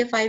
A5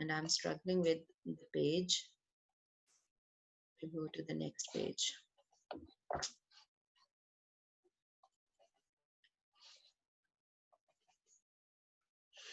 And I'm struggling with the page to go to the next page.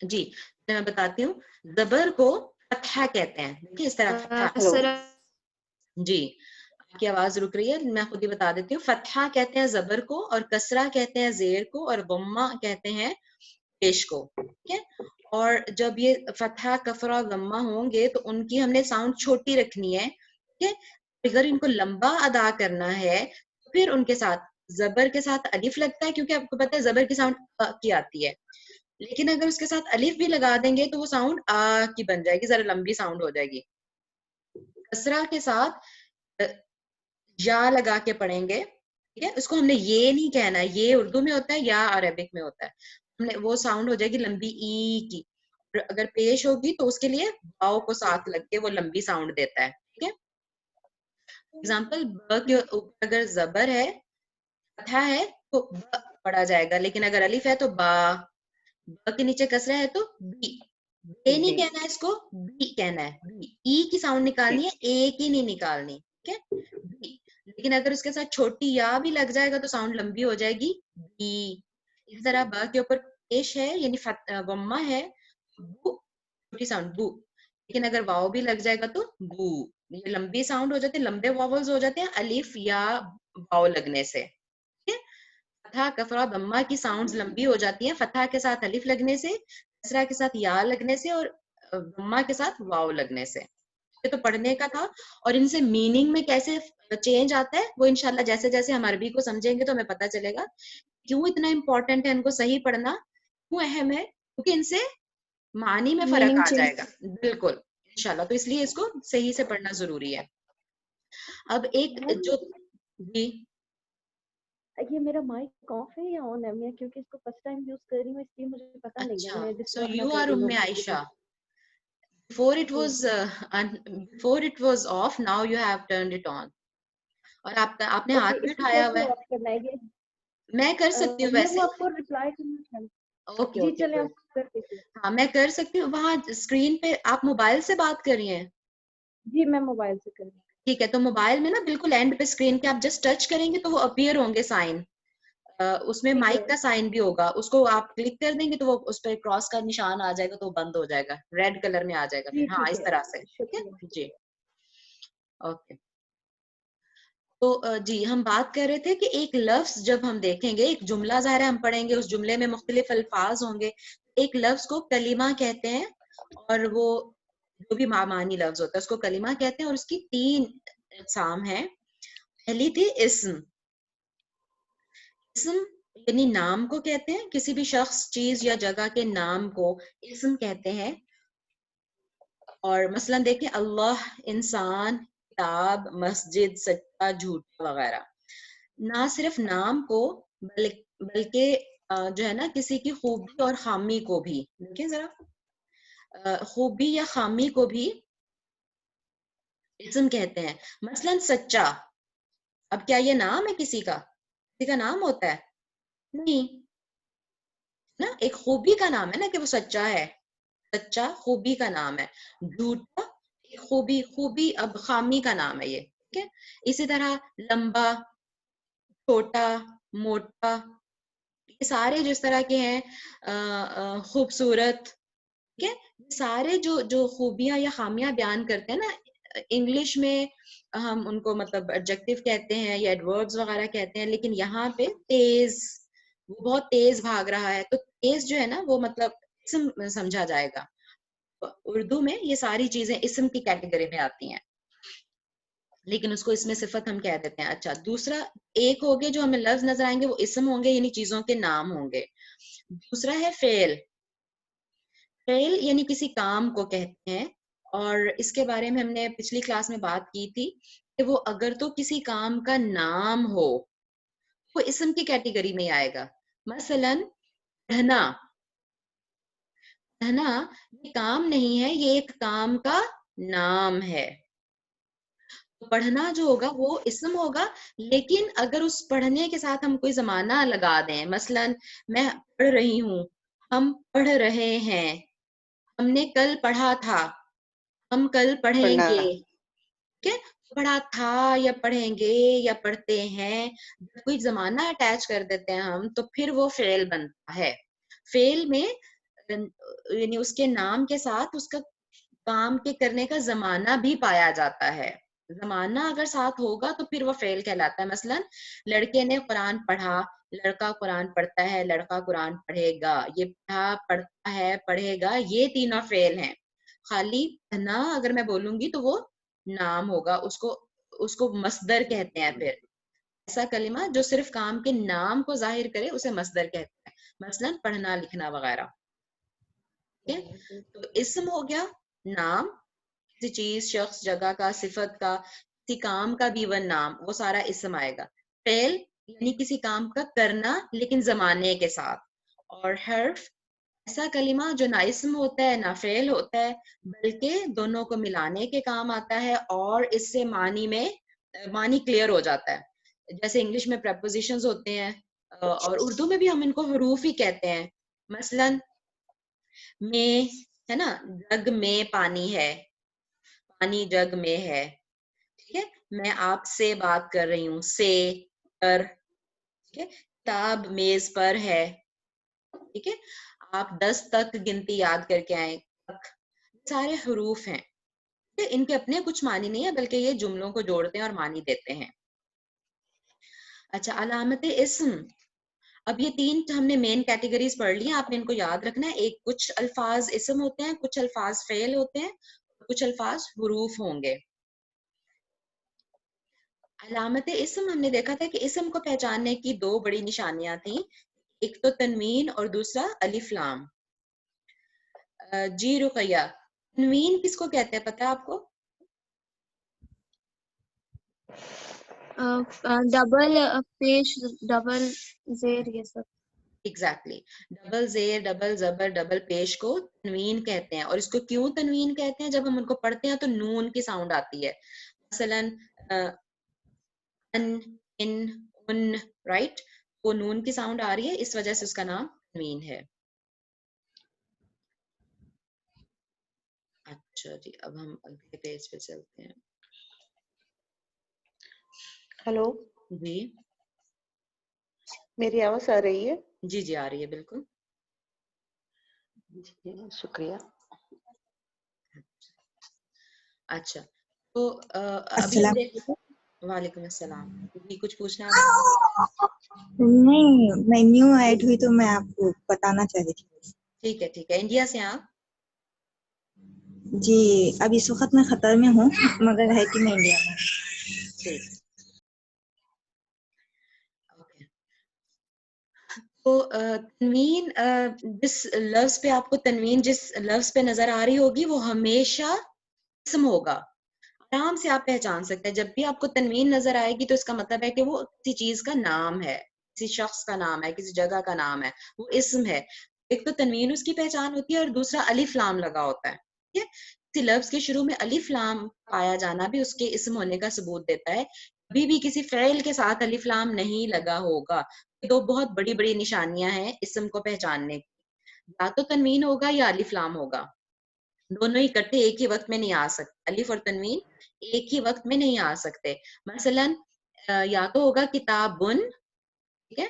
جی میں بتاتی ہوں. زبر کو فتحہ کہتے ہیں. دیکھیے اس طرح فتحہ. جی آپ کی آواز رک رہی ہے, میں خود ہی بتا دیتی ہوں. فتحہ کہتے ہیں زبر کو, اور کسرہ کہتے ہیں زیر کو, اور ضمہ کہتے ہیں پیش کو. ٹھیک ہے. اور جب یہ فتحہ کسرہ ضمہ ہوں گے تو ان کی ہم نے ساؤنڈ چھوٹی رکھنی ہے. ٹھیک ہے. اگر ان کو لمبا ادا کرنا ہے تو پھر ان کے ساتھ زبر کے ساتھ الف لگتا ہے, کیونکہ آپ کو پتا ہے زبر کی ساؤنڈ کی آتی ہے. لیکن اگر اس کے ساتھ الف بھی لگا دیں گے تو وہ ساؤنڈ آ کی بن جائے گی, ذرا لمبی ساؤنڈ ہو جائے گی. کسرہ کے ساتھ یا لگا کے پڑھیں گے. ٹھیک ہے. اس کو ہم نے یہ نہیں کہنا ہے, یہ اردو میں ہوتا ہے یا عربک میں ہوتا ہے. ہم نے وہ ساؤنڈ ہو جائے گی لمبی ای کی. اگر پیش ہوگی تو اس کے لیے باؤ کو ساتھ لگ کے وہ لمبی ساؤنڈ دیتا ہے. ٹھیک ہے. ایگزامپل ب کے اوپر اگر زبر ہے, فتحہ ہے تو ب پڑھا جائے گا, لیکن اگر الف ہے تو با. ب کے نیچے کسرہ ہے تو بی. اے نہیں کہنا ہے, اس کو بی کہنا ہے. بی ای کی ساؤنڈ نکالنی ہے, اے کی نہیں نکالنی. ٹھیک ہے. بی. لیکن اگر اس کے ساتھ چھوٹی یا بھی لگ جائے گا تو ساؤنڈ لمبی ہو جائے گی بی. اس طرح ب کے اوپر پیش ہے یعنی ضمہ ہے, بو چھوٹی ساؤنڈ بو. لیکن اگر واؤ بھی لگ جائے گا تو بو. یہ لمبی ساؤنڈ ہو جاتی ہے, لمبے واولز ہو جاتے ہیں الف یا واؤ لگنے سے. فتحہ کسرہ ضمہ کی ساؤنڈز لمبی ہو جاتی ہیں فتحہ کے ساتھ الف لگنے سے, کسرہ کے ساتھ یا لگنے سے, اور ضمہ کے ساتھ واؤ لگنے سے. یہ تو پڑھنے کا تھا. اور ان سے میننگ میں کیسے چینج آتا ہے وہ انشاءاللہ جیسے جیسے ہم عربی کو سمجھیں گے تو ہمیں پتہ چلے گا کیوں اتنا امپورٹنٹ ہے ان کو صحیح پڑھنا, کیوں اہم ہے, کیونکہ ان سے معنی میں فرق آ جائے گا. بالکل انشاءاللہ. تو اس لیے اس کو صحیح سے پڑھنا ضروری ہے. اب ایک جو جی یہ میرا مائک آف ہے یا آن ہے؟ میں کیونکہ اس کو فرسٹ ٹائم یوز کر رہی ہوں اس لیے مجھے پتا نہیں ہے. اچھا, میں سو ڈسٹرب نہ یو کر آر رہی ہوں. عائشہ. Before it was off, now you have turned it on. اور آپ نے ہاتھ میں اس کو اٹھایا ہوا کیسے ہے. آف کرنا ہے یہ؟ میں کر سکتی ہوں میں ویسے. وہ آپ کو ریپلائی کرنا چاہتی اوکے ہوں. جی اوکے چلیں کوئی, آپ کر دیجیے. ہاں میں کر سکتی ہوں. وہاں اسکرین پہ آپ موبائل سے بات کر رہی ہیں؟ جی میں موبائل سے کر رہی ہوں. ٹھیک ہے. تو موبائل میں نا بالکل اینڈ پہ اسکرین پہ آپ جسٹ ٹچ کریں گے تو وہ اپیئر ہوں گے سائن. اس میں ٹھیک ہے مائک کا سائن بھی ہوگا, اس کو آپ کلک کر دیں گے تو وہ اس پہ کراس کا نشان آ جائے گا تو وہ بند ہو جائے گا, ریڈ کلر میں آ جائے گا. جی پھر ہاں ٹھیک اس ہے. طرح سے. ٹھیک شکریہ. ہے جی. اوکے. تو جی ہم بات کر رہے تھے کہ ایک لفظ جب ہم دیکھیں گے, ایک جملہ ظاہر ہے ہم پڑھیں گے, اس جملے میں مختلف الفاظ ہوں گے. ایک لفظ کو کلمہ کہتے ہیں, اور وہ جو بھی معنی لفظ ہوتا ہے اس کو کلمہ کہتے ہیں. اور اس کی 3 اقسام ہیں. پہلی تھی اسم. اسم یعنی نام کو کہتے ہیں, کسی بھی شخص, چیز یا جگہ کے نام کو اسم کہتے ہیں. اور مثلا دیکھیں اللہ, انسان, کتاب, مسجد, سچا, جھوٹا وغیرہ. نہ صرف نام کو بلکہ جو ہے نا کسی کی خوبی اور خامی کو بھی, دیکھیں ذرا, خوبی یا خامی کو بھی اسم کہتے ہیں. مثلا سچا, اب کیا یہ نام ہے کسی کا نام ہوتا ہے؟ نہیں نا, ایک خوبی کا نام ہے نا کہ وہ سچا ہے. سچا خوبی کا نام ہے. جھوٹا ایک خوبی اب خامی کا نام ہے یہ. ٹھیک ہے. اسی طرح لمبا, چھوٹا, موٹا, یہ سارے جس طرح کے ہیں, خوبصورت. ٹھیک ہے. سارے جو خوبیاں یا خامیاں بیان کرتے ہیں نا, انگلش میں ہم ان کو مطلب ایڈجیکٹو کہتے ہیں یا ایڈوربز وغیرہ کہتے ہیں, لیکن یہاں پہ تیز, وہ بہت تیز بھاگ رہا ہے, تو تیز جو ہے نا وہ مطلب اسم سمجھا جائے گا. اردو میں یہ ساری چیزیں اسم کی کیٹیگری میں آتی ہیں, لیکن اس کو اس میں صفت ہم کہہ دیتے ہیں. اچھا, دوسرا ایک ہوگے جو ہمیں لفظ نظر آئیں گے وہ اسم ہوں گے, یعنی چیزوں کے نام ہوں گے. دوسرا ہے فعل. فعل یعنی کسی کام کو کہتے ہیں, اور اس کے بارے میں ہم نے پچھلی کلاس میں بات کی تھی کہ وہ اگر تو کسی کام کا نام ہو وہ اسم کی کیٹیگری میں آئے گا. مثلا پڑھنا, پڑھنا یہ کام نہیں ہے, یہ ایک کام کا نام ہے. پڑھنا جو ہوگا وہ اسم ہوگا, لیکن اگر اس پڑھنے کے ساتھ ہم کوئی زمانہ لگا دیں, مثلا میں پڑھ رہی ہوں, ہم پڑھ رہے ہیں, ہم نے کل پڑھا تھا, ہم کل پڑھیں گے. ٹھیک ہے. پڑھا تھا یا پڑھیں گے یا پڑھتے ہیں, کوئی زمانہ اٹیچ کر دیتے ہیں ہم تو پھر وہ فعل بنتا ہے. فعل میں یعنی اس کے نام کے ساتھ اس کا کام کے کرنے کا زمانہ بھی پایا جاتا ہے. زمانہ اگر ساتھ ہوگا تو پھر وہ فعل کہلاتا ہے. مثلا لڑکے نے قرآن پڑھا, لڑکا قرآن پڑھتا ہے, لڑکا قرآن پڑھے گا. یہ پڑھا, پڑھتا ہے, پڑھے گا, یہ تینوں فعل ہیں. خالی پڑھنا اگر میں بولوں گی تو وہ نام ہوگا, اس کو مصدر کہتے ہیں. پھر ایسا کلمہ جو صرف کام کے نام کو ظاہر کرے اسے مصدر کہتے ہیں. مثلا پڑھنا, لکھنا وغیرہ. تو اسم ہو گیا نام, کسی چیز, شخص, جگہ کا, صفت کا, کسی کام کا بھی وہ نام, وہ سارا اسم آئے گا. فعل یعنی کسی کام کا کرنا لیکن زمانے کے ساتھ. اور حرف ایسا کلمہ جو نہ اسم ہوتا ہے نہ فعل ہوتا ہے بلکہ دونوں کو ملانے کے کام آتا ہے اور اس سے معنی کلیئر ہو جاتا ہے. جیسے انگلش میں پریپوزیشنز ہوتے ہیں اور اردو میں بھی ہم ان کو حروف ہی کہتے ہیں. مثلا میں ہے نا, جگ میں پانی ہے, پانی جگ میں ہے. ٹھیک ہے, میں آپ سے بات کر رہی ہوں, سے, پر. ٹھیک ہے, کتاب میز پر ہے. ٹھیک ہے, آپ 10 تک گنتی یاد کر کے آئیں, تک. سارے حروف ہیں. ان کے اپنے کچھ معنی نہیں ہے بلکہ یہ جملوں کو جوڑتے ہیں اور معنی دیتے ہیں. اچھا, علامت اسم. اب یہ 3 ہم نے مین کیٹیگریز پڑھ لی ہیں, آپ نے ان کو یاد رکھنا ہے. ایک کچھ الفاظ اسم ہوتے ہیں, کچھ الفاظ فعل ہوتے ہیں, کچھ الفاظ حروف ہوں گے. علامت اسم ہم نے دیکھا تھا کہ اسم کو پہچاننے کی 2 بڑی نشانیاں تھیں, ایک تو تنوین اور دوسرا الف لام. جی رقیہ, تنوین کس کو کہتے ہیں پتہ ہے آپ کو؟ ڈبل پیش, ڈبل زیر, یہ سب. ایگزیکٹلی, ڈبل زیر, ڈبل زبر, ڈبل پیش کو تنوین کہتے ہیں. اور اس کو کیوں تنوین کہتے ہیں؟ جب ہم ان کو پڑھتے ہیں تو نون کی ساؤنڈ آتی ہے. مثلا ان, ان, ان, رائٹ, وہ نون کی ساؤنڈ آ رہی ہے, اس وجہ سے اس کا نام تنوین ہے. اچھا جی, اب ہم اگلے پیج پہ چلتے ہیں. ہلو, جی میری آواز آ رہی ہے؟ جی جی آ رہی ہے بالکل. جی شکریہ. اچھا, تو ابھی ہم السلام دیکھ, وعلیکم السلام. جی کچھ پوچھنا آپ؟ نہیں, میں نیو ایڈ ہوئی تو میں آپ کو بتانا چاہ رہی تھی. ٹھیک ہے ٹھیک ہے. انڈیا سے آپ؟ جی اب اس وقت میں خطر میں ہوں مگر ہے کہ میں انڈیا میں. ٹھیک. اوکے, تو تنوین, جس لفظ پہ آپ کو تنوین جس لفظ پہ نظر آ رہی ہوگی وہ ہمیشہ اسم ہوگا. آرام سے آپ پہچان سکتے ہیں جب بھی آپ کو تنوین نظر آئے گی تو اس کا مطلب ہے کہ وہ کسی چیز کا نام ہے, کسی شخص کا نام ہے, کسی جگہ کا نام ہے, وہ اسم ہے. ایک تو تنوین اس کی پہچان ہوتی ہے اور دوسرا الف لام لگا ہوتا ہے. ٹھیک ہے, کسی لفظ کے شروع میں الف لام پایا جانا بھی اس کے اسم ہونے کا ثبوت دیتا ہے. کبھی بھی کسی فعل کے ساتھ الف لام نہیں لگا ہوگا. 2 بہت بڑی بڑی نشانیاں ہیں اسم کو پہچاننے کی, یا تو تنوین ہوگا یا الف لام ہوگا. دونوں اکٹھے ایک ہی وقت میں نہیں آ سکتے, الف اور تنوین ایک ہی وقت میں نہیں آ سکتے. مثلا یا تو ہوگا کتابن, ٹھیک ہے,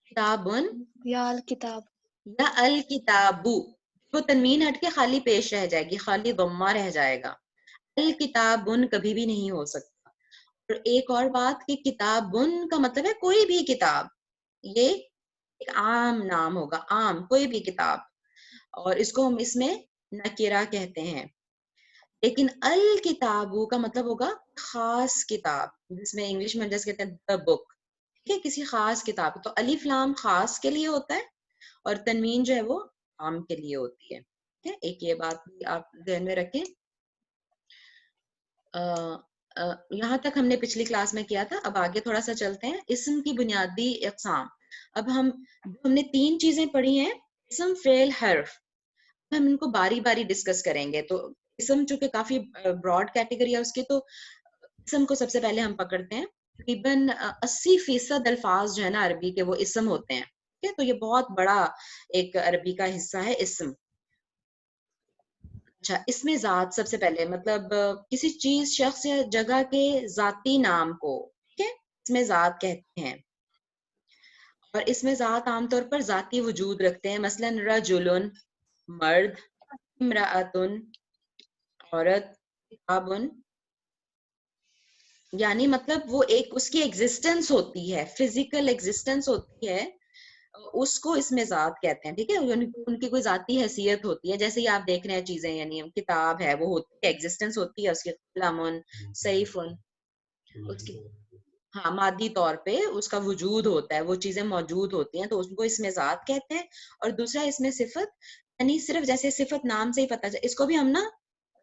کتابن, یا الکتاب, یا الکتابو, وہ تنوین ہٹ کے خالی پیش رہ جائے گی, خالی ضمہ رہ جائے گا. الکتابن کبھی بھی نہیں ہو سکتا. اور ایک اور بات کہ کتابن کا مطلب ہے کوئی بھی کتاب, یہ ایک عام نام ہوگا, عام کوئی بھی کتاب, اور اس کو ہم اس میں نکرہ کہتے ہیں. لیکن الکتابو کا مطلب ہوگا خاص کتاب, جس میں انگلش میں جیسے کہتے ہیں the book. ٹھیک ہے, کسی خاص کتاب. تو الف لام خاص کے لیے ہوتا ہے اور تنوین جو ہے وہ عام کے لیے ہوتی ہے. ٹھیک ہے, ایک یہ بات بھی آپ ذہن میں رکھیں. یہاں تک ہم نے پچھلی کلاس میں کیا تھا. اب آگے تھوڑا سا چلتے ہیں. اسم کی بنیادی اقسام. اب ہم نے 3 چیزیں پڑھی ہیں, اسم, فعل, حرف. ہم ان کو باری باری ڈسکس کریں گے. تو اسم چونکہ کافی براڈ کیٹیگری ہے اس کی, تو اسم کو سب سے پہلے ہم پکڑتے ہیں. تقریباً 80% الفاظ جو ہے نا عربی کے وہ اسم ہوتے ہیں. ٹھیک ہے, تو یہ بہت بڑا ایک عربی کا حصہ ہے اسم. اچھا, اس میں ذات سب سے پہلے, مطلب کسی چیز, شخص یا جگہ کے ذاتی نام کو, ٹھیک ہے, اس میں ذات کہتے ہیں. اور اس میں ذات عام طور پر ذاتی وجود رکھتے ہیں، مثلاً رجلن مرد، امرأتن عورت، کتابن یعنی مطلب وہ ایک اس کی ایگزسٹنس ہوتی ہے، فزیکل ایگزسٹنس ہوتی ہے، اس کو اس میں ذات کہتے ہیں. ٹھیک ہے، ان کی کوئی ذاتی حیثیت ہوتی ہے، جیسے ہی آپ دیکھ رہے ہیں چیزیں، یعنی کتاب ہے وہ ہوتی ہے، ایگزسٹنس ہوتی ہے اس کی، قلم سیفن اس کی، ہاں مادی طور پہ اس کا وجود ہوتا ہے، وہ چیزیں موجود ہوتی ہیں، تو اس کو اس میں ذات کہتے ہیں. اور دوسرا اس میں صفت، یعنی صرف جیسے صفت نام سے ہی پتہ چلے، اس کو بھی ہم نا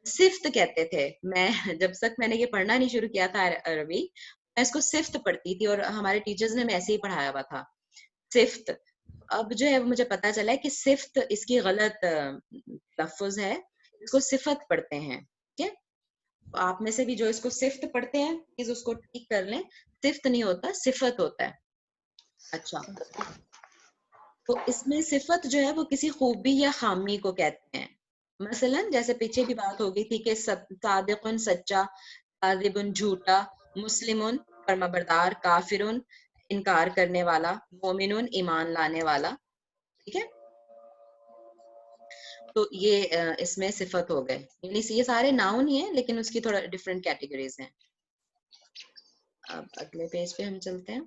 صفت کہتے تھے. میں جب تک میں نے یہ پڑھنا نہیں شروع کیا تھا عربی، میں اس کو صفت پڑھتی تھی، اور ہمارے ٹیچرز نے ہمیں ایسے ہی پڑھایا ہوا تھا صفت. اب جو ہے مجھے پتا چلا ہے کہ صفت اس کی غلط لفظ ہے، اس کو صفت پڑھتے ہیں. ٹھیک ہے، آپ میں سے بھی جو اس کو صفت پڑھتے ہیں پلیز اس کو ٹھیک کر لیں، صفت نہیں ہوتا، صفت ہوتا ہے. اچھا، تو اس میں صفت جو ہے وہ کسی خوبی یا خامی کو کہتے ہیں. مثلا جیسے پیچھے بھی بات ہو گئی تھی کہ صادقن سچا، کاذبن جھوٹا، مسلمن فرمانبردار، کافرن انکار کرنے والا، مومنن ایمان لانے والا. ٹھیک ہے، تو یہ اس میں صفت ہو گئے، یعنی یہ سارے ناؤن ہی ہیں لیکن اس کی تھوڑا ڈفرینٹ کیٹیگریز ہیں. اب اگلے پیج پہ ہم چلتے ہیں.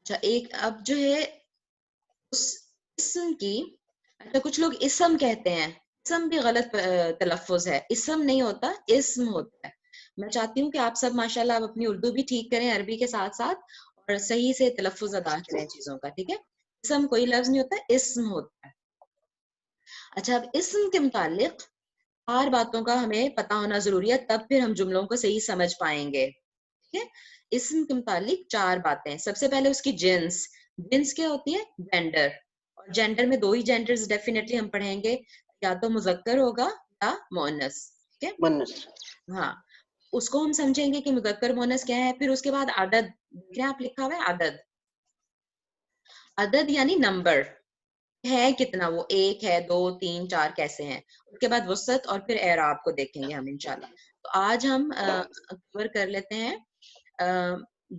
اچھا، ایک اب جو ہے اس اسم کی، اچھا کچھ لوگ اسم کہتے ہیں، اسم بھی غلط تلفظ ہے، اسم نہیں ہوتا، اسم ہوتا ہے. میں چاہتی ہوں کہ آپ سب ماشاءاللہ آپ اپنی اردو بھی ٹھیک کریں عربی کے ساتھ ساتھ، اور صحیح سے تلفظ ادا کریں چیزوں کا. ٹھیک ہے، اسم کوئی لفظ نہیں ہوتا، اسم ہوتا ہے. اچھا، اب اسم کے متعلق 4 باتوں کا ہمیں پتہ ہونا ضروری ہے، تب پھر ہم جملوں کو صحیح سمجھ پائیں گے. ٹھیک ہے، اسم کے متعلق 4 باتیں. سب سے پہلے اس کی جنس. جنس کیا ہوتی ہے؟ جینڈر. اور جینڈر میں 2 ہی جینڈرز ڈیفینیٹلی ہم پڑھیں گے، یا تو مذکر ہوگا یا مؤنث. ٹھیک ہے، ہاں اس کو ہم سمجھیں گے کہ مذکر مؤنث کیا ہے. پھر اس کے بعد عدد، کیا آپ لکھا ہوا ہے عدد، عدد یعنی نمبر ہے کتنا، وہ 1 ہے 2 3 4 کیسے ہیں. اس کے بعد وسعت، اور پھر اعراب کو دیکھیں گے ہم انشاءاللہ. تو آج ہم کور کر لیتے ہیں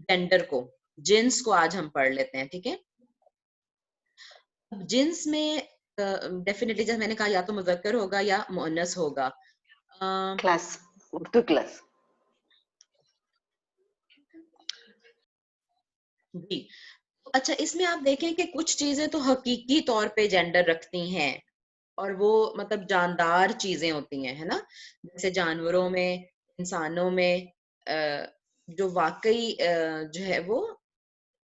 جینڈر کو، جنس کو آج ہم پڑھ لیتے ہیں. ٹھیک ہے، جنس میں ڈیفینیٹلی جیسے میں نے کہا یا تو مذکر ہوگا یا مؤنث ہوگا. کلاس اردو کلاس جی. اچھا، اس میں آپ دیکھیں کہ کچھ چیزیں تو حقیقی طور پہ جینڈر رکھتی ہیں، اور وہ مطلب جاندار چیزیں ہوتی ہیں، ہے نا، جیسے جانوروں میں، انسانوں میں جو واقعی جو ہے وہ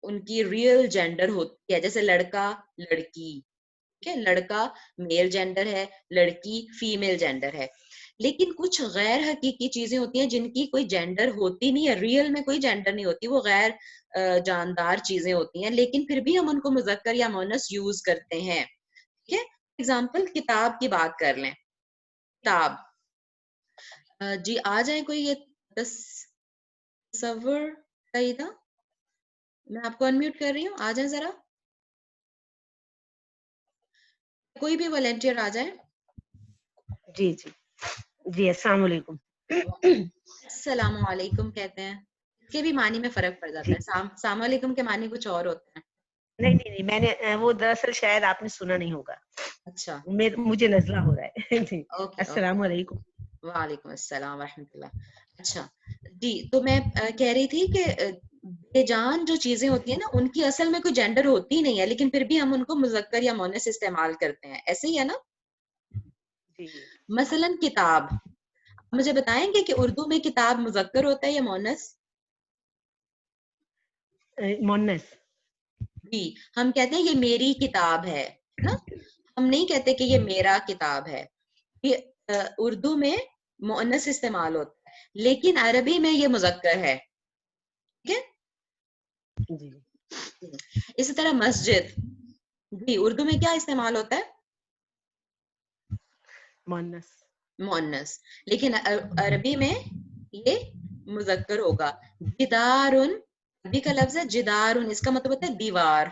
ان کی ریئل جینڈر ہوتی ہے، جیسے لڑکا لڑکی. ٹھیک ہے، لڑکا میل جینڈر ہے، لڑکی فیمیل جینڈر ہے. لیکن کچھ غیر حقیقی چیزیں ہوتی ہیں جن کی کوئی جینڈر ہوتی نہیں ہے، ریئل میں کوئی جینڈر نہیں ہوتی، وہ غیر جاندار چیزیں ہوتی ہیں، لیکن پھر بھی ہم ان کو مذکر یا مؤنث یوز کرتے ہیں. ٹھیک ہے، اگزامپل کتاب کی بات کر لیں. کتاب، جی آ جائیں کوئی یہ تصور قیدہ، میں آپ کو انمیوٹ کر رہی ہوں، آ جائیں ذرا، کوئی بھی والنٹیئر آ جائیں. جی جی جی السلام علیکم. السلام علیکم کہتے ہیں، اس کے بھی معنی میں فرق پڑ جاتا جی ہے. السلام علیکم کے معنی کچھ اور ہوتے ہیں. نہیں میں نے وہ دراصل شاید آپ نے سنا نہیں ہوگا، اچھا، مجھے نزلہ ہو رہا ہے. جی اوکے السلام علیکم. وعلیکم السلام ورحمۃ اللہ. اچھا جی، تو میں کہہ رہی تھی کہ بے جان جو چیزیں ہوتی ہیں نا، ان کی اصل میں کوئی جینڈر ہوتی نہیں ہے، لیکن پھر بھی ہم ان کو مذکر یا مؤنث استعمال کرتے ہیں. ایسے ہی ہے نا. جی مثلا کتاب، مجھے بتائیں گے کہ اردو میں کتاب مذکر ہوتا ہے یا مؤنث؟ مؤنث. جی، ہم کہتے ہیں یہ میری کتاب ہے نا، ہم نہیں کہتے کہ یہ میرا کتاب ہے. یہ اردو میں مؤنث استعمال ہوتا ہے، لیکن عربی میں یہ مذکر ہے. ٹھیک ہے، جی اسی طرح مسجد، جی اردو میں کیا استعمال ہوتا ہے؟ مؤنث. مؤنث، لیکن عربی میں یہ مذکر ہوگا. جدارن، عربی کا لفظ ہے جدارن، اس کا مطلب ہوتا ہے دیوار.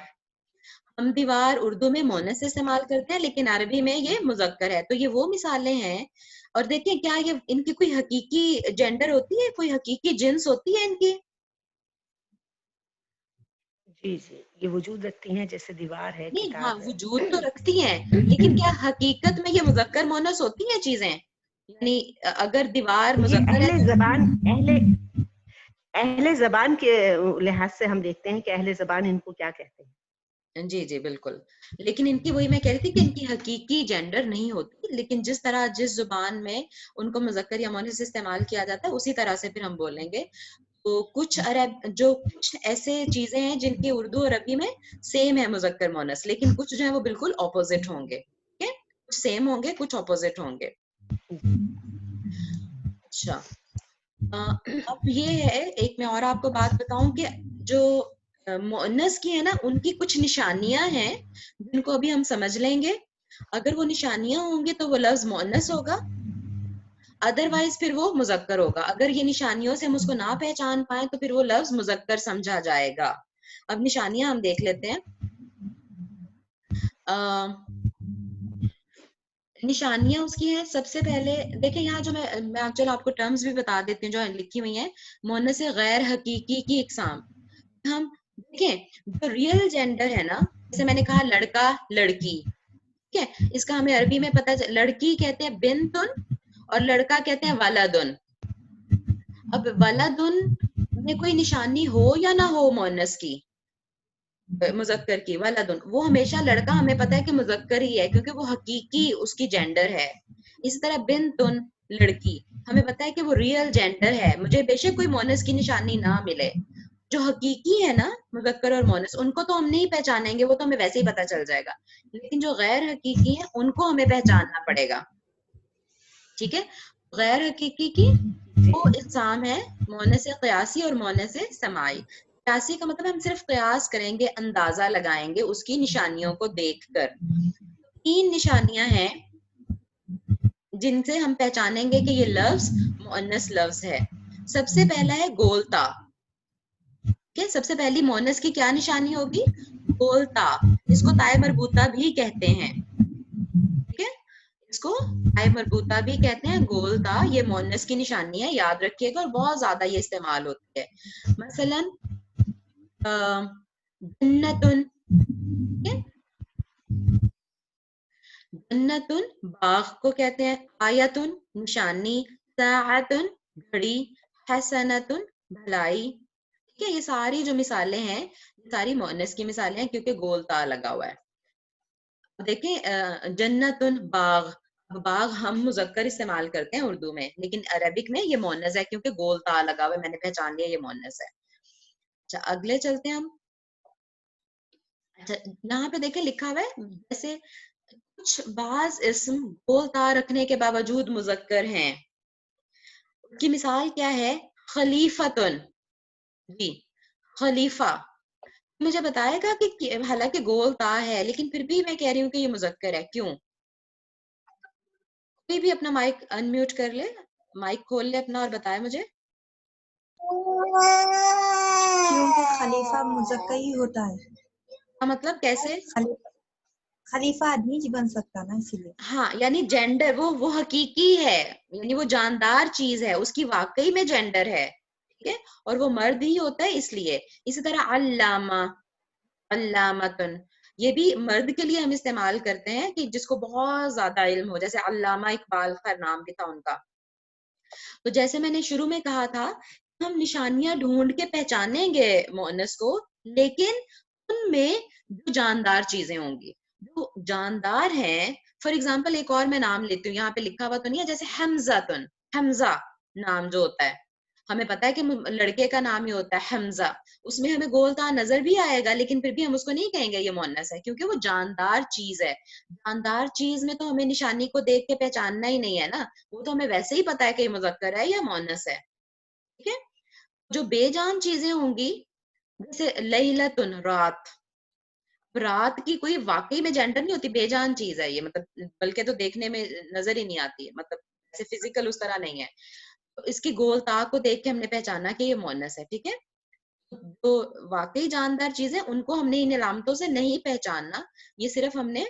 ہم دیوار اردو میں مؤنث استعمال کرتے ہیں، لیکن عربی میں یہ مذکر ہے. تو یہ وہ مثالیں ہیں اور دیکھیں کیا یہ ان کی کوئی حقیقی جینڈر ہوتی ہے, کوئی حقیقی جنس ہوتی ہے ان کی؟ جی جی, یہ وجود رکھتی ہیں جیسے دیوار ہے, نہیں, ہاں کتاب ہے. وجود تو رکھتی ہیں, لیکن کیا حقیقت میں یہ مذکر مؤنث ہوتی ہیں چیزیں؟ یعنی اگر دیوار یہ مذکر ہے تو اہل زبان کے لحاظ سے ہم دیکھتے ہیں کہ اہل زبان ان کو کیا کہتے ہیں. جی جی بالکل, لیکن ان کی وہی میں کہہ رہی تھی کہ ان کی حقیقی جینڈر نہیں ہوتی, لیکن جس طرح جس زبان میں ان کو مذکر یا مؤنث استعمال کیا جاتا ہے اسی طرح سے پھر ہم بولیں گے. تو کچھ کچھ ایسے چیزیں ہیں جن کی اردو عربی میں سیم ہے مذکر مؤنث, لیکن کچھ جو ہے وہ بالکل اپوزٹ ہوں گے. ٹھیک ہے, کچھ سیم ہوں گے, کچھ اپوزٹ ہوں گے. اچھا, اب یہ ہے ایک میں اور آپ کو بات بتاؤں کہ جو مؤنث کی ہے نا, ان کی کچھ نشانیاں ہیں جن کو ابھی ہم سمجھ لیں گے. اگر وہ نشانیاں ہوں گی تو وہ لفظ مؤنث ہوگا, ادروائز پھر وہ مذکر ہوگا. اگر یہ نشانیوں سے ہم اس کو نہ پہچان پائیں تو پھر وہ لفظ مذکر سمجھا جائے گا. اب نشانیاں ہم دیکھ لیتے ہیں. نشانیاں اس کی ہیں, سب سے پہلے دیکھیں یہاں جو میں چلو آپ کو ٹرمز بھی بتا دیتی ہوں جو لکھی ہوئی ہیں. مؤنث غیر حقیقی کی اقسام, ہم دیکھیں جو ریئل جینڈر ہے نا, جیسے میں نے کہا لڑکا لڑکی, ٹھیک ہے, اس کا ہمیں عربی میں پتہ, لڑکی کہتے ہیں بنتن اور لڑکا کہتے ہیں ولدن. اب ولدن میں کوئی نشانی ہو یا نہ ہو مؤنث کی, مذکر کی, ولدن وہ ہمیشہ لڑکا ہمیں پتا ہے کہ مذکر ہی ہے کیونکہ وہ حقیقی اس کی جینڈر ہے. اسی طرح بنتن لڑکی ہمیں پتا ہے کہ وہ ریئل جینڈر ہے, مجھے بے شک کوئی مؤنث کی نشانی نہ ملے. جو حقیقی ہے نا مذکر اور مؤنث, ان کو تو ہم نہیں پہچانیں گے, وہ تو ہمیں ویسے ہی پتا چل جائے گا, لیکن جو غیر حقیقی ہیں ان کو ہمیں پہچاننا پڑے گا. ٹھیک ہے, غیر حقیقی کی وہ اقسام ہے مؤنث قیاسی اور مؤنث سماعی. قیاسی کا مطلب ہم صرف قیاس کریں گے, اندازہ لگائیں گے اس کی نشانیوں کو دیکھ کر. 3 نشانیاں ہیں جن سے ہم پہچانیں گے کہ یہ لفظ مؤنث لفظ ہے. سب سے پہلا ہے گولتا. کہ سب سے پہلی مؤنث کی کیا نشانی ہوگی؟ گولتا. اس کو تائے مربوطہ بھی کہتے ہیں. ٹھیک ہے, اس کو تائے مربوطہ بھی کہتے ہیں. گولتا یہ مؤنث کی نشانی ہے, یاد رکھیے گا, اور بہت زیادہ یہ استعمال ہوتی ہے. مثلا جنتن, جنتن باغ کو کہتے ہیں, آیتن نشانی, ساعتن گھڑی, حسنتن بھلائی. ٹھیک ہے, یہ ساری جو مثالیں ہیں یہ ساری مؤنث کی مثالیں ہیں کیونکہ گول تا لگا ہوا ہے. دیکھیں جنتن باغ, باغ ہم مذکر استعمال کرتے ہیں اردو میں, لیکن عربک میں یہ مؤنث ہے کیونکہ گول تا لگا ہوا ہے, میں نے پہچان لیا یہ مؤنث ہے. اچھا اگلے چلتے ہیں ہم. اچھا یہاں پہ دیکھیں لکھا ہوا ہے جیسے کچھ بعض اسم گول تا رکھنے کے باوجود مذکر ہیں. اس کی مثال کیا ہے؟ خلیفتن. جی خلیفہ, مجھے بتائے گا کہ حالانکہ گول تا ہے لیکن پھر بھی میں کہہ رہی ہوں کہ یہ مذکر ہے, کیوں؟ کوئی بھی اپنا مائک انمیوٹ کر لے, مائک کھول لے اپنا اور بتائے مجھے. کیونکہ خلیفہ مذکر ہی ہوتا ہے. مطلب کیسے؟ خلیفہ آدمی ہی بن سکتا نا, اسی لیے. ہاں یعنی جینڈر وہ حقیقی ہے, یعنی وہ جاندار چیز ہے, اس کی واقعی میں جینڈر ہے. ٹھیک ہے, اور وہ مرد ہی ہوتا ہے اس لیے. اسی طرح علامہ, علامتن, یہ بھی مرد کے لیے ہم استعمال کرتے ہیں کہ جس کو بہت زیادہ علم ہو, جیسے علامہ اقبال خیر نام بھی تھا ان کا. تو جیسے میں نے شروع میں کہا تھا ہم نشانیاں ڈھونڈ کے پہچانیں گے مؤنث کو, لیکن ان میں جو جاندار چیزیں ہوں گی, جو جاندار ہیں. فار ایگزامپل ایک اور میں نام لیتی ہوں, یہاں پہ لکھا ہوا تو نہیں ہے, جیسے حمزہ. حمزہ نام جو ہوتا ہے, ہمیں پتا ہے کہ لڑکے کا نام ہی ہوتا ہے حمزہ, اس میں ہمیں گول تا نظر بھی آئے گا لیکن پھر بھی ہم اس کو نہیں کہیں گے یہ مؤنث ہے, کیونکہ وہ جاندار چیز ہے. جاندار چیز میں تو ہمیں نشانی کو دیکھ کے پہچاننا ہی نہیں ہے نا, وہ تو ہمیں ویسے ہی پتا ہے کہ یہ مذکر ہے یا مؤنث ہے. ٹھیک ہے, جو بے جان چیزیں ہوں گی جیسے لیلتن رات, رات کی کوئی واقعی میں جینڈر نہیں ہوتی, بے جان چیز ہے یہ, مطلب بلکہ تو دیکھنے میں نظر ہی نہیں آتی ہے, مطلب ایسے فزیکل اس طرح نہیں ہے. تو اس کی گول تا کو دیکھ کے ہم نے پہچانا کہ یہ مؤنث ہے. ٹھیک ہے, جو واقعی جاندار چیزیں ان کو ہم نے ان علامتوں سے نہیں پہچاننا, یہ صرف ہم نے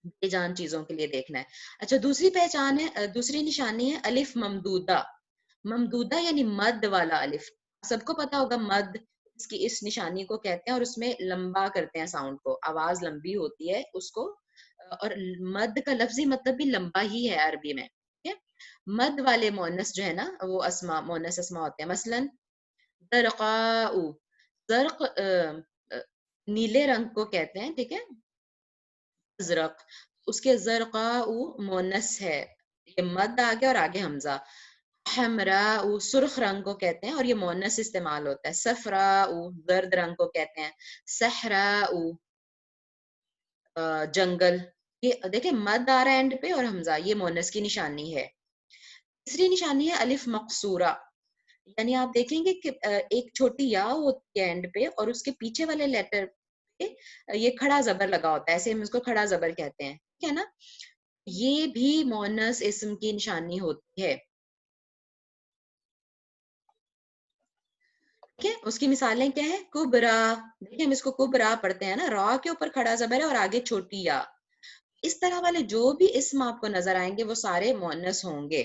بے جان چیزوں کے لیے دیکھنا ہے. اچھا دوسری پہچان ہے, دوسری نشانی ہے الف ممدودہ. ممدودہ یعنی مد والا الف. سب کو پتا ہوگا مد اس نشانی کو کہتے ہیں, اور اس میں لمبا کرتے ہیں ساؤنڈ کو, آواز لمبی ہوتی ہے اس کو, اور مد کا لفظی مطلب بھی لمبا ہی ہے عربی میں. مد والے مونس جو ہے نا وہ اسما, مونس اسما ہوتے ہیں. مثلاً زرقاء, زرق نیلے رنگ کو کہتے ہیں, ٹھیک ہے. ازرق, اس کے زرقاء مونس ہے, یہ مد آگے اور آگے حمزہ. حمراء سرخ رنگ کو کہتے ہیں اور یہ مونس استعمال ہوتا ہے. صفراء زرد رنگ کو کہتے ہیں. صحراء جنگل. یہ دیکھیں مد آ رہا ہے اینڈ پہ اور حمزہ, یہ مونس کی نشانی ہے. تیسری نشانی ہے الف مقصورہ, یعنی آپ دیکھیں گے کہ ایک چھوٹی یا ہوتی ہے اینڈ پہ اور اس کے پیچھے والے لیٹر پہ یہ کھڑا زبر لگا ہوتا ہے, ایسے ہم اس کو کھڑا زبر کہتے ہیں, ٹھیک ہے نا. یہ بھی مونس اسم کی نشانی ہوتی ہے. اس کی مثالیں کیا ہیں؟ کبرا, دیکھیں ہم اس کو کبرا پڑھتے ہیں نا, را کے اوپر کھڑا زبر ہے اور آگے چھوٹی یا. اس طرح والے جو بھی اسم آپ کو نظر آئیں گے وہ سارے مؤنث ہوں گے.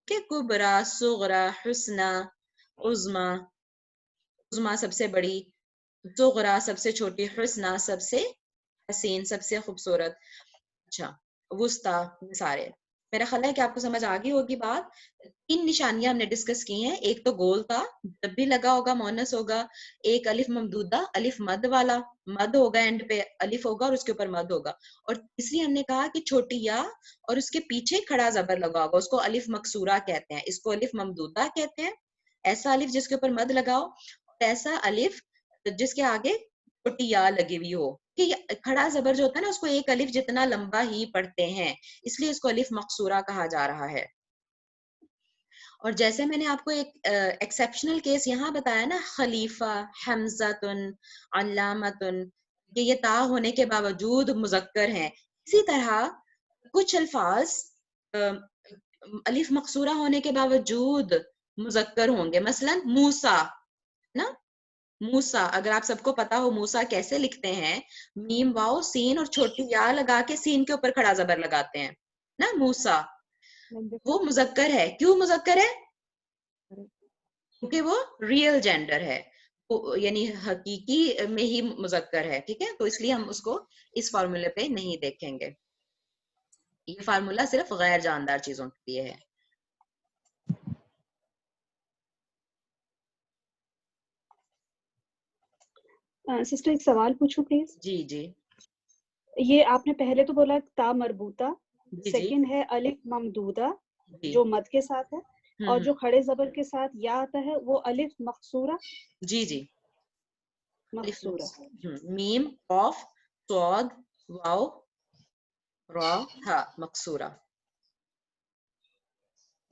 کہ کبرا, صغرا, حسنا, عظما, عظما سب سے بڑی, صغرا سب سے چھوٹی, حسنا سب سے حسین سب سے خوبصورت. اچھا وسطی, سارے. میرا خیال ہے کہ آپ کو سمجھ آ گئی ہوگی بات. 3 نشانیاں ہم نے ڈسکس کی ہیں. ایک تو گول تھا, جب بھی لگا ہوگا مونس ہوگا. ایک الف ممدودہ, الف مد والا, مد ہوگا اینڈ پہ الف ہوگا اور اس کے اوپر مد ہوگا. اور تیسری ہم نے کہا کہ چھوٹی یا اور اس کے پیچھے کھڑا زبر لگا ہوگا, اس کو الف مقصورہ کہتے ہیں, اس کو الف ممدودہ کہتے ہیں. ایسا الف جس کے اوپر مد لگاؤ, اور ایسا الف جس کے آگے چھوٹی یا لگی ہوئی ہو. کہ کھڑا زبر جو ہوتا ہے نا اس کو ایک الف جتنا لمبا ہی پڑھتے ہیں, اس لیے اس کو الف مقصورہ کہا جا رہا ہے. اور جیسے میں نے آپ کو ایک ایکسیپشنل کیس یہاں بتایا نا, خلیفہ, حمزۃن, علامتن, کہ یہ تا ہونے کے باوجود مذکر ہیں. اسی طرح کچھ الفاظ الف مقصورہ ہونے کے باوجود مذکر ہوں گے. مثلا موسیٰ نا, موسیٰ اگر آپ سب کو پتا ہو موسیٰ کیسے لکھتے ہیں, میم واؤ سین اور چھوٹی یا لگا کے سین کے اوپر کھڑا زبر لگاتے ہیں نا. موسیٰ وہ مذکر ہے. کیوں مذکر ہے؟ کیونکہ وہ ریئل جینڈر ہے, یعنی حقیقی میں ہی مذکر ہے, ٹھیک ہے. تو اس لیے ہم اس کو اس فارمولے پہ نہیں دیکھیں گے. یہ فارمولا صرف غیر جاندار چیزوں کے لیے ہے. سسٹر ایک سوال پوچھوں پلیز. جی جی یہ آپ نے پہلے تو بولا تا مربوطہ, جی سیکنڈ ہے الف ممدودہ جی جو مد کے ساتھ ہے, اور جو کھڑے زبر کے ساتھ یا آتا ہے وہ الف مقصورہ. جی جی مقصورہ. میم, قاف, صاد, واو, را, ہا, مقصورہ.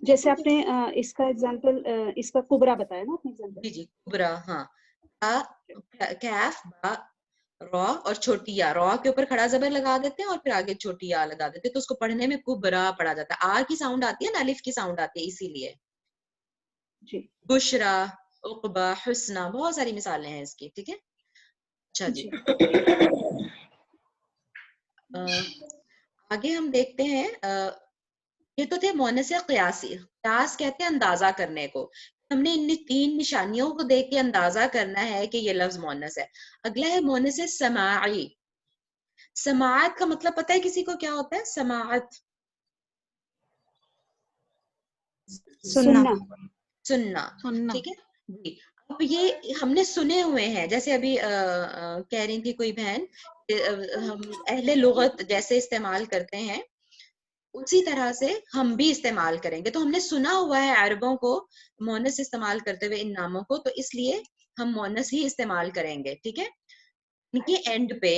جیسے آپ نے اس کا ایگزامپل, اس کا کبرا بتایا نا آپ نے ایگزامپل. جی جی کبرا, ہاں. کیف, با, را اور چھوٹی یا, را کے اوپر کھڑا زبر لگا دیتے ہیں اور پھر آگے چھوٹی یا لگا دیتے ہیں, تو اس کو پڑھنے میں کبرا پڑھا جاتا ہے. آ کی ساؤنڈ آتی ہے نا, الف کی ساؤنڈ آتی ہے, اسی لیے. جی. بشرا, عقبہ, حسنہ, بہت ساری مثالیں ہیں اس کی, ٹھیک ہے. اچھا جی, آگے ہم دیکھتے ہیں. یہ تو تھے مونس قیاسی. قیاس کہتے ہیں اندازہ کرنے کو. ہم نے ان 3 نشانیوں کو دیکھ کے اندازہ کرنا ہے کہ یہ لفظ مونس ہے. اگلا ہے مونس سماعی. سماعت کا مطلب پتہ ہے کسی کو کیا ہوتا ہے؟ سماعت سننا. سننا, ٹھیک ہے جی. اب یہ ہم نے سنے ہوئے ہیں, جیسے ابھی کہہ رہی تھی کوئی بہن, ہم اہل لغت جیسے استعمال کرتے ہیں اسی طرح سے ہم بھی استعمال کریں گے. تو ہم نے سنا ہوا ہے عربوں کو مونس استعمال کرتے ہوئے ان ناموں کو, تو اس لیے ہم مونس ہی استعمال کریں گے, ٹھیک ہے. ان کے اینڈ پہ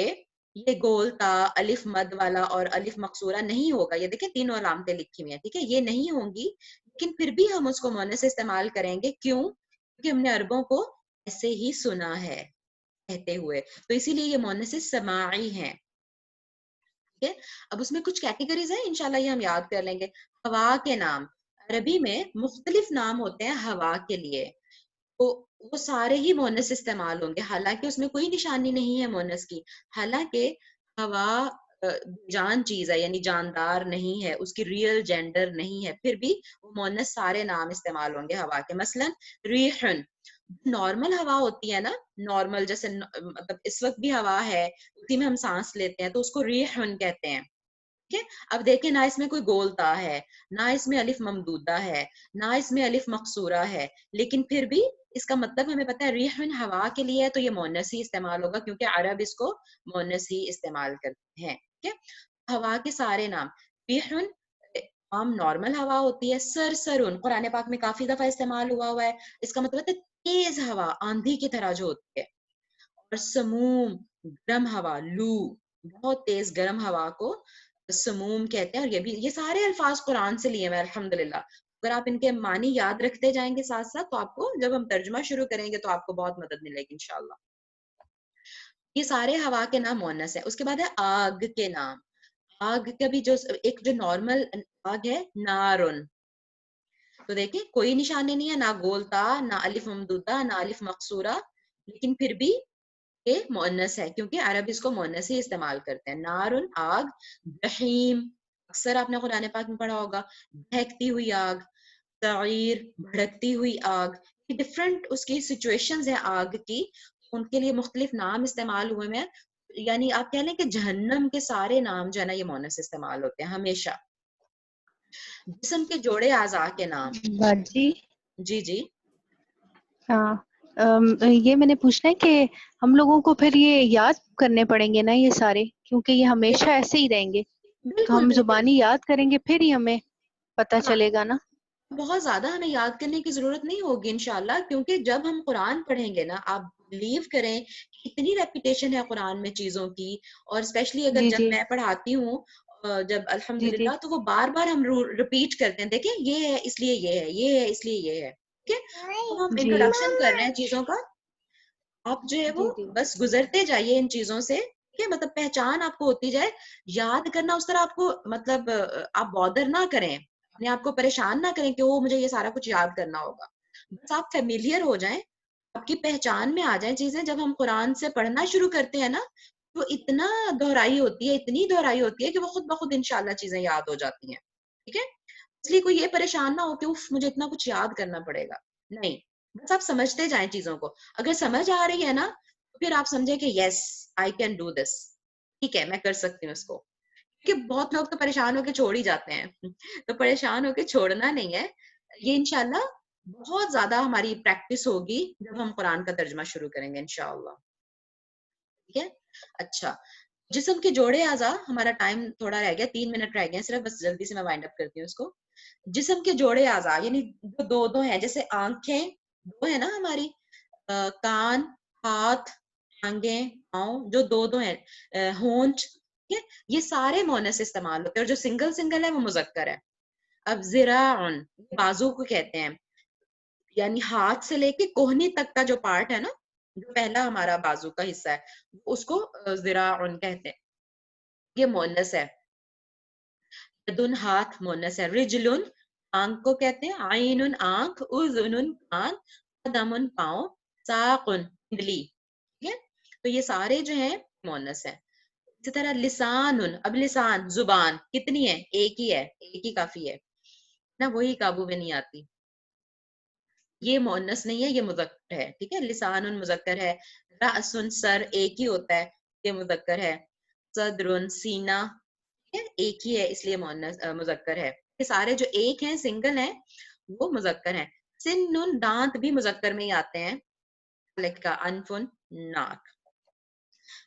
یہ گول تا, الف مد والا اور الف مقصورہ نہیں ہوگا. یہ دیکھیں 3 علامتیں لکھی ہوئی ہیں, ٹھیک ہے, یہ نہیں ہوں گی, لیکن پھر بھی ہم اس کو مونس استعمال کریں گے. کیوں؟ کیونکہ ہم نے عربوں کو ایسے ہی سنا ہے کہتے ہوئے, تو اسی لیے یہ مونس سماعی ہیں. اب اس میں کچھ کیٹیگریز ہیں, انشاءاللہ یہ ہم یاد کر لیں گے. ہوا کے نام, عربی میں مختلف نام ہوتے ہیں ہوا کے لیے, تو وہ سارے ہی مونس استعمال ہوں گے, حالانکہ اس میں کوئی نشانی نہیں ہے مونس کی. حالانکہ ہوا جان چیز ہے یعنی جاندار نہیں ہے, اس کی ریئل جینڈر نہیں ہے, پھر بھی وہ مؤنث سارے نام استعمال ہوں گے ہوا کے. مثلا ریحن, نارمل ہوا ہوتی ہے نا, نارمل جیسے مطلب اس وقت بھی ہوا ہے, اسی میں ہم سانس لیتے ہیں, تو اس کو ریحن کہتے ہیں. ٹھیک ہے, اب دیکھیں نہ اس میں کوئی گولتا ہے, نہ اس میں الف ممدودہ ہے, نہ اس میں الف مقصورہ ہے, لیکن پھر بھی اس کا مطلب ہمیں پتا ہے ریحن ہوا کے لیے ہے, تو یہ مؤنث ہی استعمال ہوگا کیونکہ عرب اس کو مؤنث ہی استعمال کرتے ہیں. ٹھیک ہے, ہوا کے سارے نام. ریحن عام نارمل ہوا ہوتی ہے. سرسرن قرآن پاک میں کافی دفعہ استعمال ہوا ہے, اس کا مطلب ہے تیز ہوا, آندھی کی طرح جو ہوتی ہے. اور سموم گرم ہوا, لو بہت تیز گرم ہوا کو سموم کہتے ہیں. اور یہ سارے الفاظ قرآن سے لیے ہوئے الحمدللہ. اگر آپ ان کے معنی یاد رکھتے جائیں گے ساتھ ساتھ, تو آپ کو جب ہم ترجمہ شروع کریں گے تو آپ کو بہت مدد ملے گی انشاءاللہ. یہ سارے ہوا کے نام مؤنث ہے. اس کے بعد ہے آگ کے نام. آگ کا بھی جو ایک جو نارمل آگ ہے نارن, تو دیکھیں کوئی نشانے نہیں ہے, نہ گولتا, نہ الف ممدودہ, نہ الف مقصورہ, لیکن پھر بھی یہ مؤنث ہے کیونکہ عرب اس کو مؤنث ہی استعمال کرتے ہیں. نارن آگ. جحیم اکثر آپ نے قرآن پاک میں پڑھا ہوگا, بہکتی ہوئی آگ. سعیر بھڑکتی ہوئی آگ. یہ ڈفرنٹ اس کی سچویشنز ہیں آگ کی, ان کے لیے مختلف نام استعمال ہوئے ہیں. یعنی آپ کہہ لیں کہ جہنم کے سارے نام جو ہے نا یہ مؤنث استعمال ہوتے ہیں ہمیشہ. جسم کے جوڑے اعضاء کے نام. باجی جی جی ہاں یہ میں نے پوچھنا ہے کہ ہم لوگوں کو پھر یہ یاد کرنے پڑیں گے نا یہ سارے, کیونکہ یہ ہمیشہ ایسے ہی رہیں گے, تو بالکل ہم بالکل. زبانی یاد کریں گے پھر ہی ہمیں پتہ ہاں, چلے گا نا. بہت زیادہ ہمیں یاد کرنے کی ضرورت نہیں ہوگی انشاءاللہ, کیونکہ جب ہم قرآن پڑھیں گے نا, آپ بلیو کریں اتنی ریپیٹیشن ہے قرآن میں چیزوں کی, اور اسپیشلی اگر جی جب جی میں پڑھاتی ہوں جب جی جی الحمدللہ, تو وہ بار بار ہم ریپیٹ کرتے ہیں. دیکھیں یہ ہے اس لیے یہ ہے, یہ ہے اس لیے یہ ہے. ٹھیک ہے, اب ہم جی انٹروڈکشن کر رہے ہیں چیزوں کا, آپ جو ہے وہ جی جی بس گزرتے جائیے ان چیزوں سے. ٹھیک ہے, مطلب پہچان آپ کو ہوتی جائے. یاد کرنا اس طرح آپ کو مطلب آپ بادر نہ کریں, اپنے آپ کو پریشان نہ کریں کہ وہ مجھے یہ سارا کچھ یاد کرنا ہوگا. بس آپ فیملیئر ہو جائیں, آپ کی پہچان میں آ جائیں چیزیں. جب ہم قرآن سے پڑھنا شروع کرتے ہیں نا, تو اتنا دہرائی ہوتی ہے, اتنی دہرائی ہوتی ہے کہ وہ خود بخود انشاءاللہ چیزیں یاد ہو جاتی ہیں. ٹھیک ہے, اس لیے کوئی یہ پریشان نہ ہو کہ اف مجھے اتنا کچھ یاد کرنا پڑے گا. نہیں, بس آپ سمجھتے جائیں چیزوں کو. اگر سمجھ آ رہی ہے نا, تو پھر آپ سمجھیں کہ یس آئی کین ڈو دس, ٹھیک ہے میں کر سکتی ہوں اس کو. کہ بہت لوگ تو پریشان ہو کے چھوڑ ہی جاتے ہیں, تو پریشان ہو کے چھوڑنا نہیں ہے. یہ انشاءاللہ بہت زیادہ ہماری پریکٹس ہوگی جب ہم قرآن کا ترجمہ شروع کریں گے انشاءاللہ. ٹھیک ہے, اچھا جسم کے جوڑے اعضاء, ہمارا ٹائم تھوڑا رہ گیا, 3 منٹ رہ گئے صرف, بس جلدی سے میں وائنڈ اپ کرتی ہوں اس کو. جسم کے جوڑے اعضاء یعنی جو دو دو ہیں, جیسے آنکھیں دو ہے نا ہماری, کان, ہاتھ, ٹانگیں, پاؤں جو دو دو ہیں, ہونٹ, یہ سارے مؤنث استعمال ہوتے ہیں, اور جو سنگل سنگل ہے وہ مذکر ہے. اب ذراعن بازو کو کہتے ہیں, یعنی ہاتھ سے لے کے کوہنی تک کا جو پارٹ ہے نا, جو پہلا ہمارا بازو کا حصہ ہے, اس کو ذراعن کہتے ہیں, یہ مؤنث ہے. یدن ہاتھ مؤنث ہے. رجلن آنکھ کو کہتے ہیں, عین آنکھ, اذن کان, قدم پاؤں, ساقن انگلی. ٹھیک ہے, تو یہ سارے جو ہیں مؤنث ہیں. اسی طرح لسان, اب لسان زبان کتنی ہے, ایک ہی ہے, ایک ہی کافی ہے نا, وہی قابو میں نہیں آتی. یہ مؤنث نہیں ہے, یہ مذکر ہے. ٹھیک ہے, لسان مذکر ہے. رأس سر ایک ہی ہوتا ہے, یہ مذکر ہے. صدر سینہ ایک ہی ہے, اس لیے مؤنث مذکر ہے. یہ سارے جو ایک ہیں سنگل ہیں وہ مذکر ہیں. سن دانت بھی مذکر میں ہی آتے ہیں, کا انفن ناک.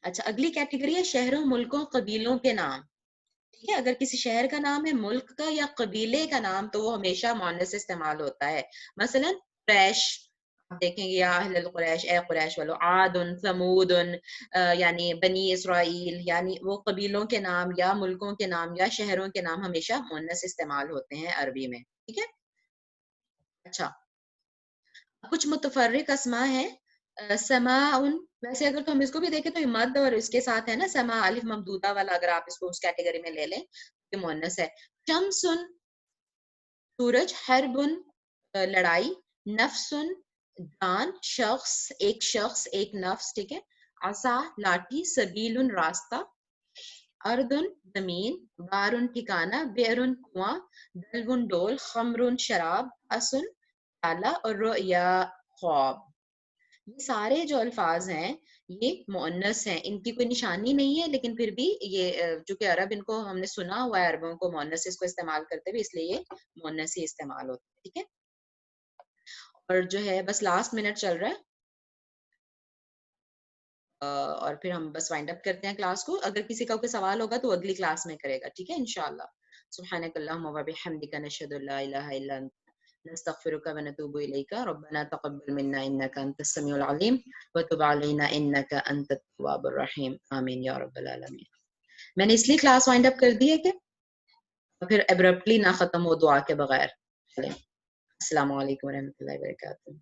اچھا اگلی کیٹیگری ہے شہروں, ملکوں, قبیلوں کے نام. ٹھیک ہے, اگر کسی شہر کا نام ہے, ملک کا یا قبیلے کا نام, تو وہ ہمیشہ مؤنث استعمال ہوتا ہے. مثلا قریش, آپ دیکھیں گے یا اہل القریش, اے قریش والو. عاد, ثمود, یعنی بنی اسرائیل, یعنی وہ قبیلوں کے نام یا ملکوں کے نام یا شہروں کے نام ہمیشہ مؤنث استعمال ہوتے ہیں عربی میں. ٹھیک ہے, اچھا کچھ متفرق اسماء ہیں. سماء, ویسے اگر تو ہم اس کو بھی دیکھیں تو یہ مد اور اس کے ساتھ ہے نا, سما الف ممدودہ والا, اگر آپ اس کو اس کیٹیگری میں لے لیں تو مؤنث ہے. شمس سورج, حرب لڑائی, نفس جان, شخص ایک نفس. ٹھیک ہے, عصا لاٹھی, سبیل راستہ. اردن زمین، بارن ٹھکانا، بیرن کنواں، دلون ڈول، خمرن شراب، اسن تالا، اور رؤیا خواب. یہ سارے جو الفاظ ہیں یہ مؤنث ہیں، ان کی کوئی نشانی نہیں ہے، لیکن پھر بھی یہ چونکہ عرب ان کو ہم نے سنا ہوا ہے عربوں کو مؤنث اس کو استعمال کرتے ہوئے، اس لیے یہ مؤنث ہی استعمال ہوتا ہے. ٹھیک ہے، اور جو ہے بس لاسٹ منٹ چل رہا ہے اور پھر ہم بس وائنڈ اپ کرتے ہیں کلاس کو. اگر کسی کا کوئی سوال ہوگا تو اگلی کلاس میں کرے گا. ٹھیک ہے انشاءاللہ. سبحانک اللہم و بحمدک، نشہد ان لا الہ الا انت، نستغفرک ونتوب الیک، ربنا تقبل منا انک انت السمیع العلیم وتب علینا انک انت التواب الرحیم. آمین یا رب العالمین. میں نے اس لیے کلاس وائنڈ اپ کر دی ہے کہ پھر ابرپٹلی نہ ختم ہو دعا کے بغیر. چلیں، السلام علیکم ورحمۃ اللہ وبرکاتہ.